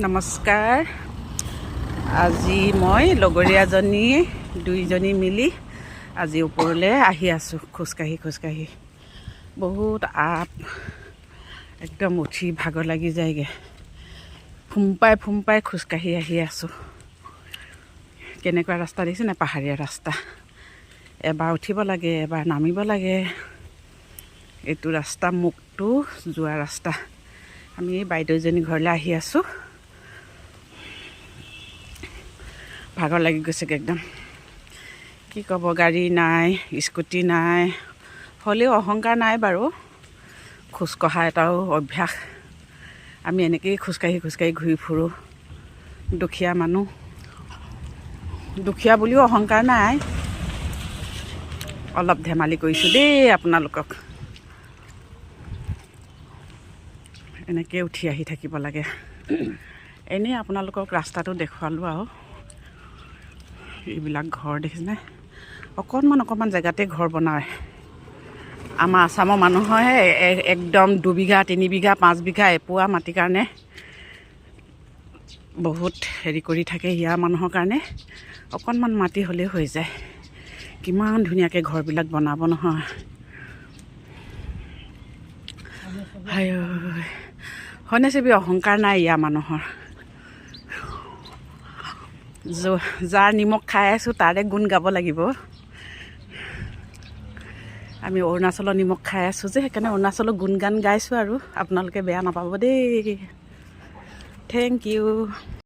নমস্কাৰ। আজি মই লগৰীয়াজনী দুইজনী মিলি আজি ওপৰলৈ আহি আছোঁ খোজকাঢ়ি বহুত একদম উঠি ভাগৰ লাগি যায়গৈ। ফুম্পাই খোজকাঢ়ি আহি আছোঁ। কেনেকুৱা ৰাস্তা দেখিছে নে? পাহাৰীয়া ৰাস্তা। এবাৰ উঠিব লাগে, এবাৰ নামিব লাগে। এইটো ৰাস্তা মুখটো যোৱা ৰাস্তা। আমি বাইদেউজনী ঘৰলৈ আহি আছোঁ। ভাগৰ লাগি গৈছেগৈ একদম। কি ক'ব, গাড়ী নাই, স্কুটি নাই, হ'লেও অহংকাৰ নাই বাৰু। খোজকঢ়া এটাও অভ্যাস। আমি এনেকৈয়ে খোজকাঢ়ি ঘূৰি ফুৰোঁ। দুখীয়া মানুহ, দুখীয়া বুলিও অহংকাৰ নাই। অলপ ধেমালি কৰিছোঁ দেই আপোনালোকক। এনেকৈ উঠি আহি থাকিব লাগে। এনেই আপোনালোকক ৰাস্তাটো দেখুৱালোঁ আৰু। এইবিলাক ঘৰ দেখিছেনে? অকণমান জেগাতে ঘৰ বনায়। আমাৰ আসামৰ মানুহৰহে একদম 2 বিঘা 3 বিঘা 5 বিঘা এপোৱা মাটিৰ কাৰণে বহুত হেৰি কৰি থাকে। ইয়াৰ মানুহৰ কাৰণে অকণমান মাটি হ'লেই হৈ যায়। কিমান ধুনীয়াকৈ ঘৰবিলাক বনাব নহয়। হয়নে চাবি, অহংকাৰ নাই ইয়াৰ মানুহৰ। যাৰ নিমখ খাই আছোঁ তাৰে গুণ গাব লাগিব। আমি অৰুণাচলৰ নিমখ খাই আছোঁ যে, সেইকাৰণে অৰুণাচলৰ গুণগান গাইছোঁ আৰু। আপোনালোকে বেয়া নাপাব দেই। Thank U.